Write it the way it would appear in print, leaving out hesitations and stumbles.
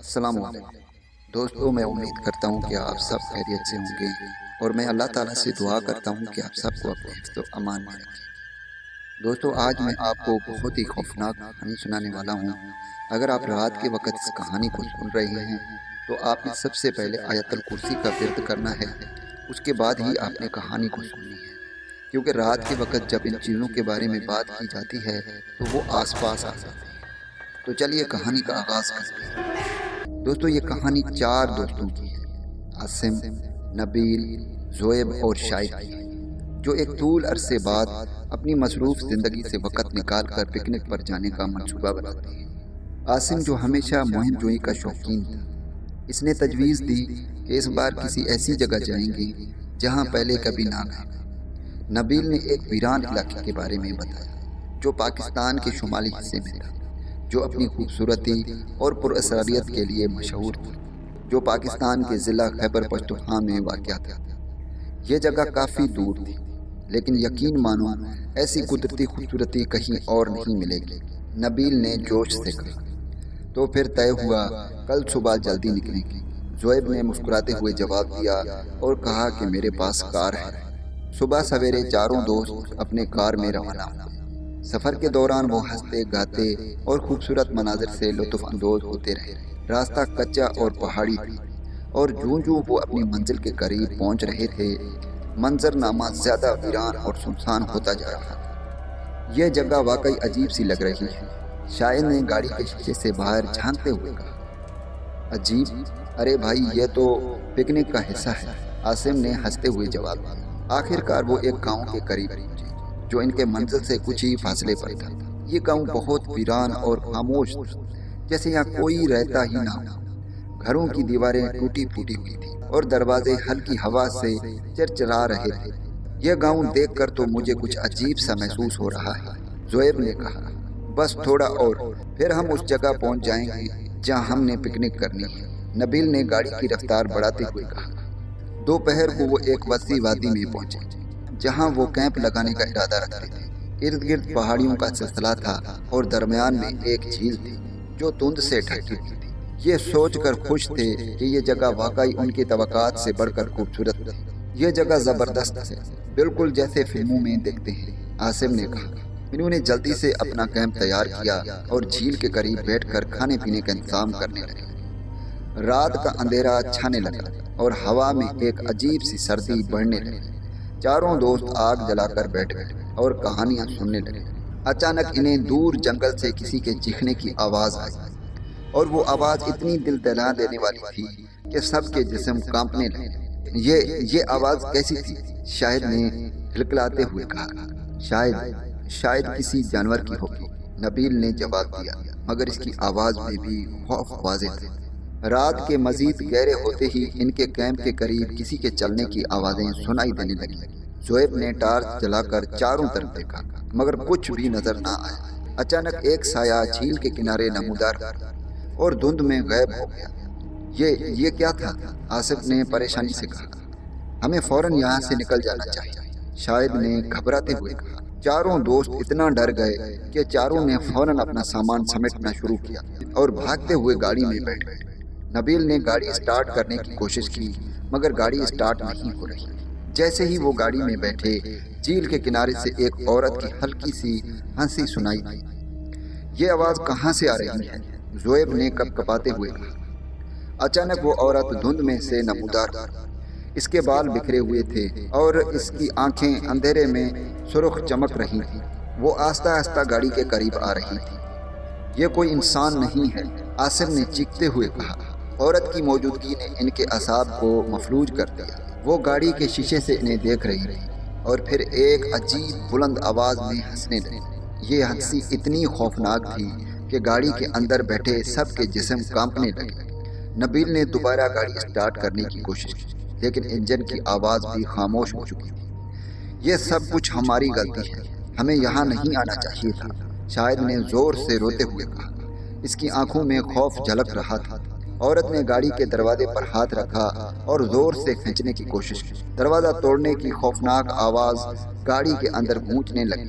السلام علیکم دوستوں، میں امید کرتا ہوں کہ آپ سب خیریت سے ہوں گے اور میں اللہ تعالیٰ سے دعا کرتا ہوں کہ آپ سب کو اپنے حفظ و امان میں رکھے۔ دوستوں، آج میں آپ کو بہت ہی خوفناک کہانی سنانے والا ہوں۔ اگر آپ رات کے وقت اس کہانی کو سن رہے ہیں تو آپ نے سب سے پہلے آیت الکرسی کا ورد کرنا ہے، اس کے بعد ہی آپ نے کہانی کو سننی ہے، کیونکہ رات کے وقت جب ان چیزوں کے بارے میں بات کی جاتی ہے تو وہ آس پاس آ جاتی ہے۔ تو چلیے کہانی کا آغاز کرتے ہیں۔ دوستو، یہ کہانی 4 دوستوں کی ہے، عاصم، نبیل، زویب اور شاہد کی ہے، جو ایک طول عرصے بعد اپنی مصروف زندگی سے وقت نکال کر پکنک پر جانے کا منصوبہ بناتے ہیں۔ عاصم، جو ہمیشہ مہم جوئی کا شوقین تھا، اس نے تجویز دی کہ اس بار کسی ایسی جگہ جائیں گے جہاں پہلے کبھی نہ گئے۔ نبیل نے ایک ویران علاقے کے بارے میں بتایا جو پاکستان کے شمالی حصے میں تھا، جو اپنی خوبصورتی اور پراسراریت کے لیے مشہور تھی، جو پاکستان کے ضلع خیبر پختونخوا میں واقع تھا۔ یہ جگہ کافی دور تھی، لیکن یقین مانو ایسی قدرتی خوبصورتی کہیں اور نہیں ملے گی۔ نبیل نے جوش سے کہا، تو پھر طے ہوا، کل صبح جلدی نکلیں گے۔ زویب نے مسکراتے ہوئے جواب دیا اور کہا کہ میرے پاس کار ہے۔ صبح سویرے چاروں دوست اپنے کار میں روانہ ہوئے۔ سفر کے دوران وہ ہنستے گاتے اور خوبصورت مناظر سے لطف اندوز ہوتے رہے۔ راستہ کچا اور پہاڑی تھا، اور جوں جوں وہ اپنی منزل کے قریب پہنچ رہے تھے، منظرنامہ زیادہ ویران اور سنسان ہوتا جا رہا تھا۔ یہ جگہ واقعی عجیب سی لگ رہی ہے، شاہد نے گاڑی کے شیشے سے باہر جھانکتے ہوئے کہا۔ عجیب؟ ارے بھائی، یہ تو پکنک کا حصہ ہے، عاصم نے ہنستے ہوئے جواب دیا۔ آخر کار وہ ایک گاؤں کے قریب پہنچے جو ان کے منزل سے کچھ ہی فاصلے پر تھا۔ یہ گاؤں بہت ویران اور خاموش تھا، جیسے یہاں کوئی رہتا ہی نہ ہو۔ گھروں کی دیواریں ٹوٹی پھوٹی ہوئی تھی اور دروازے ہلکی ہوا سے چرچرا رہے تھے۔ یہ گاؤں دیکھ کر تو مجھے کچھ عجیب سا محسوس ہو رہا ہے، زویب نے کہا۔ بس تھوڑا اور، پھر ہم اس جگہ پہنچ جائیں گے جہاں ہم نے پکنک کرنی ہے، نبیل نے گاڑی کی رفتار بڑھاتے ہوئے کہا۔ دوپہر کو وہ ایک وسیع وادی میں پہنچے جہاں وہ کیمپ لگانے کا ارادہ رکھتے تھے۔ ارد گرد پہاڑیوں کا سلسلہ تھا اور درمیان میں ایک جھیل تھی جو دھند سے ڈھکی ہوئی تھی۔ یہ سوچ کر خوش تھے کہ یہ جگہ واقعی ان کی توقعات سے بڑھ کر خوبصورت تھی۔ یہ جگہ زبردست ہے، بالکل جیسے فلموں میں دیکھتے ہیں، عاصم نے کہا۔ انہوں نے جلدی سے اپنا کیمپ تیار کیا اور جھیل کے قریب بیٹھ کر کھانے پینے کا انتظام کرنے لگے۔ رات کا اندھیرا چھانے لگا اور ہوا میں ایک عجیب سی سردی بڑھنے لگی۔ چاروں دوست آگ جلا کر بیٹھ گئے اور کہانیاں سننے لگے۔ اچانک انہیں دور جنگل سے کسی کے چیخنے کی آواز آئی، اور وہ آواز اتنی دل دہلا دینے والی تھی کہ سب کے جسم کانپنے لگے۔ یہ آواز کیسی تھی؟ شاہد نے ہلکلاتے ہوئے کہا۔ شاید کسی جانور کی ہوگی، نبیل نے جواب دیا، مگر اس کی آواز میں بھی خوف واضح تھا۔ رات کے مزید گہرے ہوتے ہی ان کے کیمپ کے قریب کسی کے چلنے کی آوازیں سنائی دینے لگیں۔ زویب نے ٹارچ جلا کر چاروں طرف دیکھا، مگر کچھ بھی نظر نہ آیا۔ اچانک ایک سایہ جھیل کے کنارے نمودار ہوا اور دھند میں غائب ہو گیا۔ یہ کیا تھا؟ آصف نے پریشانی سے کہا۔ ہمیں فوراً یہاں سے نکل جانا چاہیے، شاہد نے گھبراتے ہوئے کہا۔ چاروں دوست اتنا ڈر گئے کہ چاروں نے فوراً اپنا سامان سمیٹنا شروع کیا اور بھاگتے ہوئے گاڑی میں بیٹھ گئے۔ نبیل نے گاڑی اسٹارٹ کرنے کی کوشش کی، مگر گاڑی اسٹارٹ نہیں ہو رہی۔ جیسے ہی وہ گاڑی میں بیٹھے، جھیل کے کنارے سے ایک عورت کی ہلکی سی ہنسی سنائی دی۔ یہ آواز کہاں سے آ رہی ہے؟ زویب نے کپکپاتے ہوئے کہا۔ اچانک وہ عورت دھند میں سے نمودار ہوئی۔ اس کے بال بکھرے ہوئے تھے اور اس کی آنکھیں اندھیرے میں سرخ چمک رہی تھیں۔ وہ آہستہ آہستہ گاڑی کے قریب آ رہی تھی۔ یہ کوئی انسان نہیں ہے، عاصم نے چیختے ہوئے کہا۔ عورت کی موجودگی نے ان کے اعصاب کو مفلوج کر دیا۔ وہ گاڑی کے شیشے سے انہیں دیکھ رہی تھی اور پھر ایک عجیب بلند آواز میں ہنسنے لگی۔ یہ ہنسی اتنی خوفناک تھی کہ گاڑی کے اندر بیٹھے سب کے جسم کانپنے لگے۔ نبیل نے دوبارہ گاڑی اسٹارٹ کرنے کی کوشش کی، لیکن انجن کی آواز بھی خاموش ہو چکی تھی۔ یہ سب کچھ ہماری غلطی ہے، ہمیں یہاں نہیں آنا چاہیے تھا، شاہد نے زور سے روتے ہوئے کہا۔ اس کی آنکھوں میں خوف جھلک رہا تھا۔ عورت نے گاڑی کے دروازے پر ہاتھ رکھا اور زور سے کھینچنے کی کوشش کی۔ دروازہ توڑنے کی خوفناک آواز گاڑی کے اندر گونجنے لگی۔